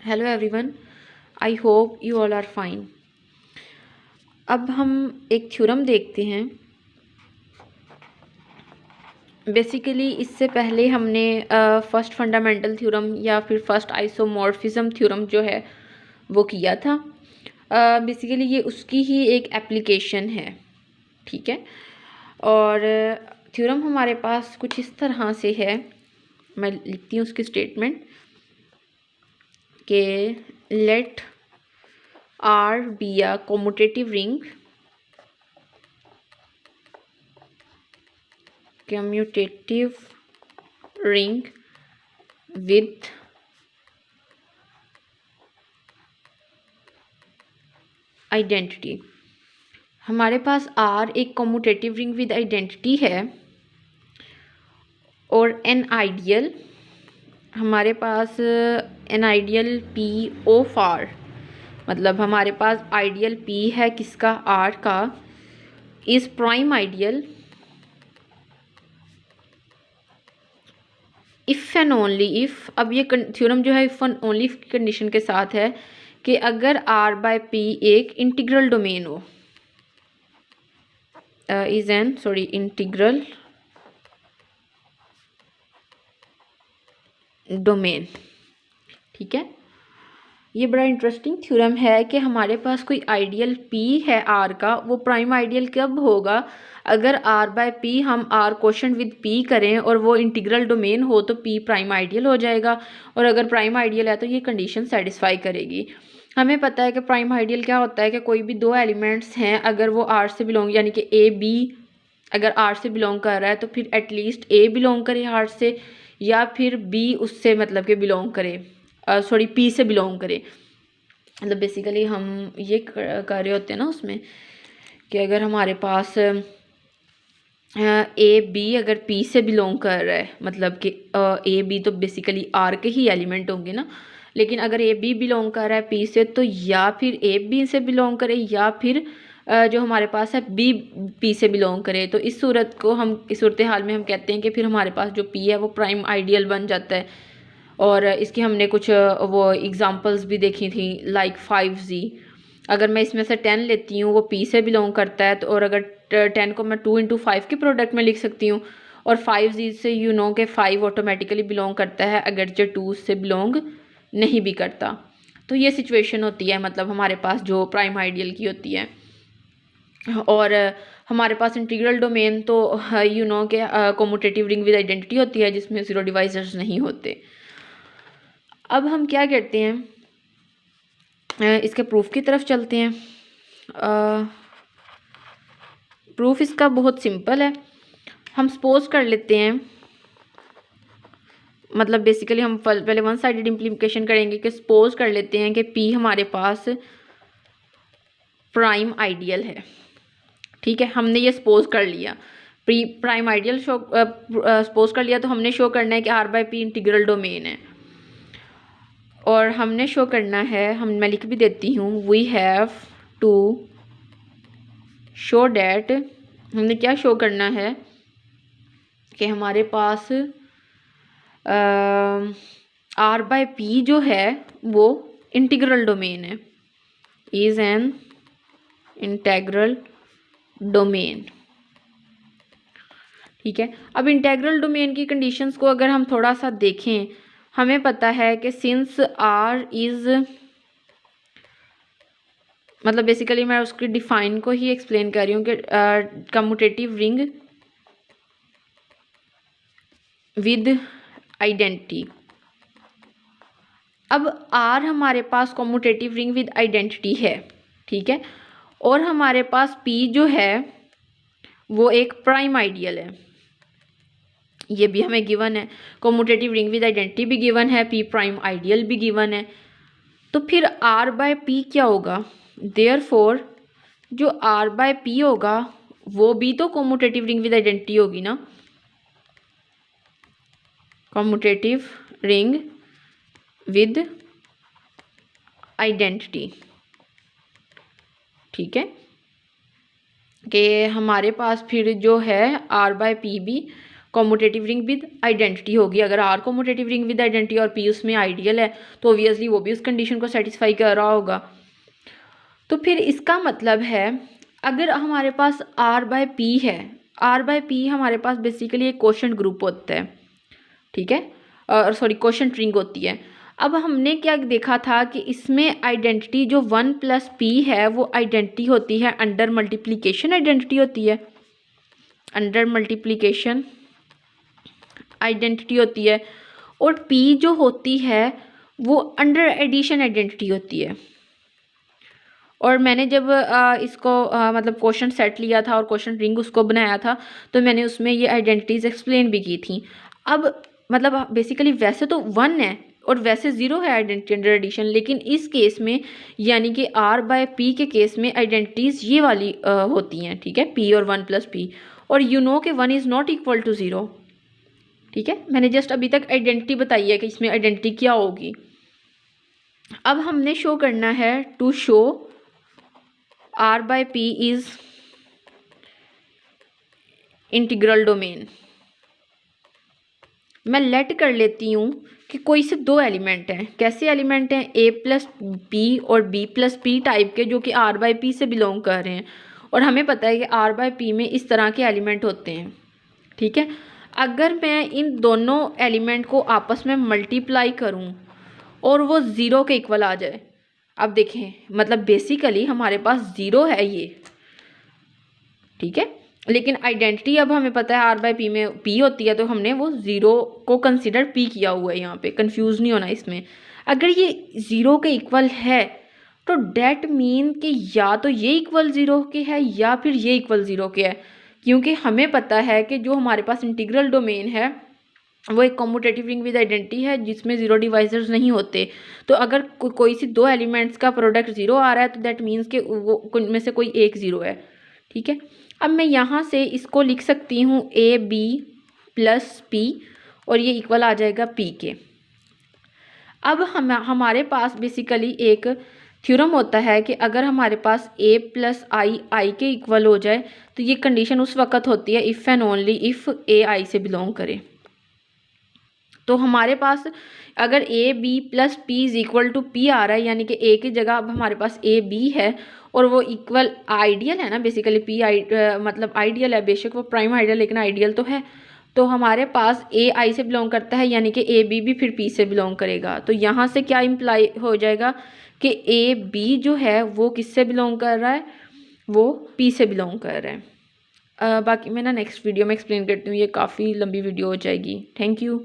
Hello everyone, I hope you all are fine. अब हम एक थ्योरम देखते हैं। बेसिकली इससे पहले हमने फर्स्ट फंडामेंटल थ्योरम या फिर फर्स्ट आइसोमॉर्फिज्म थ्योरम जो है वो किया था। बेसिकली ये उसकी ही एक एप्लीकेशन है, ठीक है। और थ्योरम हमारे पास कुछ इस तरह से है, मैं लिखती हूँ उसकी स्टेटमेंट कि late R be a commutative ring with identity। हमारे पास R एक commutative ring with identity है और n आइडियल हमारे पास n ideal P of R, मतलब हमारे पास आइडियल P है किसका, R का, is prime ideal if and only if. अब ये थ्योरम जो है इफ़ एंड ओनली इफ की कंडीशन के साथ है कि अगर R बाय P एक इंटीग्रल डोमेन हो, इंटीग्रल डोमेन, ठीक है। ये बड़ा इंटरेस्टिंग थ्योरम है कि हमारे पास कोई आइडियल P है R का, वो प्राइम आइडियल कब होगा, अगर R बाय P हम R क्वोशंट विद P करें और वो इंटीग्रल डोमेन हो तो P प्राइम आइडियल हो जाएगा। और अगर प्राइम आइडियल है तो ये कंडीशन सेटिस्फाई करेगी। हमें पता है कि प्राइम आइडियल क्या होता है कि कोई भी दो एलिमेंट्स हैं, अगर वो R से बिलोंग, यानी कि A B अगर R से बिलोंग कर रहा है तो फिर एटलीस्ट A बिलोंग करे R से, या फिर B उससे मतलब कि बिलोंग करे, P से बिलोंग करे। मतलब बेसिकली हम ये कर रहे होते हैं ना उसमें कि अगर हमारे पास ए बी अगर P से बिलोंग कर रहा है, मतलब कि ए बी तो बेसिकली R के ही एलिमेंट होंगे ना, लेकिन अगर ए बी बिलोंग कर रहा है P से तो या फिर ए बी से बिलोंग करे या फिर जो हमारे पास है बी P से बिलोंग करे। तो इस सूरत हाल में हम कहते हैं कि फिर हमारे पास जो P है वो प्राइम आइडियल बन जाता है। और इसकी हमने कुछ वो एग्जांपल्स भी देखी थी, लाइक 5Z। अगर मैं इसमें से 10 लेती हूँ वो P से बिलोंग करता है, तो और अगर 10 को मैं 2 × 5 के प्रोडक्ट में लिख सकती हूँ। और 5Z से कि 5 ऑटोमेटिकली बिलोंग करता है अगर जो 2 से बिलोंग नहीं भी करता। तो ये सिचुएशन होती है, मतलब हमारे पास जो प्राइम आइडियल की होती है। और हमारे पास इंटीग्रल डोमेन तो के कॉम्यूटेटिव रिंग विद आइडेंटिटी होती है जिसमें ज़ीरो डिवाइजर्स नहीं होते। अब हम क्या करते हैं, इसके प्रूफ की तरफ चलते हैं। प्रूफ इसका बहुत सिंपल है। हम सपोज कर लेते हैं, मतलब बेसिकली हम पहले वन साइडेड इम्प्लीकेशन करेंगे कि सपोज कर लेते हैं कि P हमारे पास प्राइम आइडियल है, ठीक है। हमने ये सपोज कर लिया, प्राइम आइडियल सपोज कर लिया, तो हमने शो करना है कि R by P integral domain है। और हमने शो करना है, मैं लिख भी देती हूँ, we have to show that, हमने क्या शो करना है कि हमारे पास R बाय P जो है वो इंटीग्रल डोमेन है, इज एन इंटेग्रल डोमेन, ठीक है। अब इंटेग्रल डोमेन की कंडीशंस को अगर हम थोड़ा सा देखें, हमें पता है कि सिंस R इज, मतलब बेसिकली मैं उसकी डिफाइन को ही एक्सप्लेन कर रही हूँ कि कम्यूटेटिव रिंग विद आइडेंटिटी। अब R हमारे पास कम्यूटेटिव रिंग विद आइडेंटिटी है, ठीक है। और हमारे पास P जो है वो एक प्राइम आइडियल है, ये भी हमें गिवन है। कम्यूटेटिव रिंग विद आइडेंटिटी भी गिवन है, P प्राइम आइडियल भी गिवन है। तो फिर R बाय P क्या होगा, देयरफॉर जो R बाय P होगा वो भी तो कम्यूटेटिव रिंग विद आइडेंटिटी होगी ना, कम्यूटेटिव रिंग विद आइडेंटिटी, ठीक है। कि हमारे पास फिर जो है R बाय P भी कॉम्यूटेटिव रिंग विद आइडेंटिटी होगी। अगर R commutative ring with identity और पी उसमें आइडियल है तो ऑब्वियसली वो भी उस कंडीशन को सेटिस्फाई कर रहा होगा। तो फिर इसका मतलब है अगर हमारे पास आर बाय पी है, आर बाय पी हमारे पास बेसिकली एक क्वोशंट ग्रुप होता है, ठीक है, सॉरी क्वोशंट रिंग होती है। अब हमने क्या देखा था कि इसमें आइडेंटिटी जो 1 प्लस पी है वो आइडेंटिटी होती है अंडर मल्टीप्लिकेशन आइडेंटिटी होती है, अंडर मल्टीप्लिकेशन आइडेंटिटी होती है, और पी जो होती है वो अंडर एडिशन आइडेंटिटी होती है। और मैंने जब इसको मतलब क्वेश्चन सेट लिया था और क्वेश्चन रिंग उसको बनाया था तो मैंने उसमें ये आइडेंटिटीज एक्सप्लेन भी की थी। अब मतलब बेसिकली वैसे तो 1 है और वैसे 0 है आइडेंटिटी अंडर एडिशन, लेकिन इस केस में यानी कि आर बाय पी के केस में आइडेंटिटीज ये वाली होती हैं, ठीक है, पी और 1 प्लस पी, और यू नो कि 1 इज़ नॉट इक्वल टू 0, ठीक है। मैंने जस्ट अभी तक आइडेंटिटी बताई है कि इसमें आइडेंटिटी क्या होगी। अब हमने शो करना है to show R by P is integral domain. मैं लेट कर लेती हूँ कि कोई से 2 एलिमेंट हैं। कैसे एलिमेंट हैं? A प्लस पी और B प्लस पी टाइप के, जो कि R बाई पी से बिलोंग कर रहे हैं, और हमें पता है कि R बाई पी में इस तरह के एलिमेंट होते हैं, ठीक है। अगर मैं इन दोनों एलिमेंट को आपस में मल्टीप्लाई करूँ और वो 0 के इक्वल आ जाए, अब देखें मतलब बेसिकली हमारे पास 0 है ये, ठीक है, लेकिन आइडेंटिटी अब हमें पता है आर बाय पी में पी होती है तो हमने वो 0 को कंसिडर पी किया हुआ है। यहाँ पे कंफ्यूज नहीं होना इसमें। अगर ये 0 के इक्वल है तो डेट मीन कि या तो ये इक्वल 0 के है या फिर ये इक्वल 0 के है, क्योंकि हमें पता है कि जो हमारे पास इंटीग्रल डोमेन है वो एक कॉम्यूटेटिव रिंग विद आइडेंटिटी है जिसमें 0 डिवाइजर्स नहीं होते। तो अगर कोई सी 2 एलिमेंट्स का प्रोडक्ट 0 आ रहा है तो दैट मीन्स कि वो उनमें से कोई एक 0 है, ठीक है। अब मैं यहाँ से इसको लिख सकती हूँ ए बी प्लस पी और ये इक्वल आ जाएगा पी के। अब हमारे पास बेसिकली एक थ्योरम होता है कि अगर हमारे पास a प्लस आई के इक्वल हो जाए तो ये कंडीशन उस वक्त होती है if and only if A I से बिलोंग करे। तो हमारे पास अगर A B plus P is equal to P आ रहा है, यानी कि ए की जगह अब हमारे पास ए बी है और वो इक्वल आइडियल है ना, बेसिकली पी मतलब आइडियल है, बेशक वो प्राइम आइडियल लेकिन आइडियल तो है। तो हमारे पास ए आई से बिलोंग करता है यानी कि ए बी भी फिर पी से बिलोंग करेगा। तो यहाँ से क्या इम्प्लाई हो जाएगा कि ए बी जो है वो किससे बिलोंग कर रहा है, वो पी से बिलोंग कर रहा है। बाकी मैं ना नेक्स्ट वीडियो में एक्सप्लेन करती हूँ, ये काफ़ी लंबी वीडियो हो जाएगी। Thank you.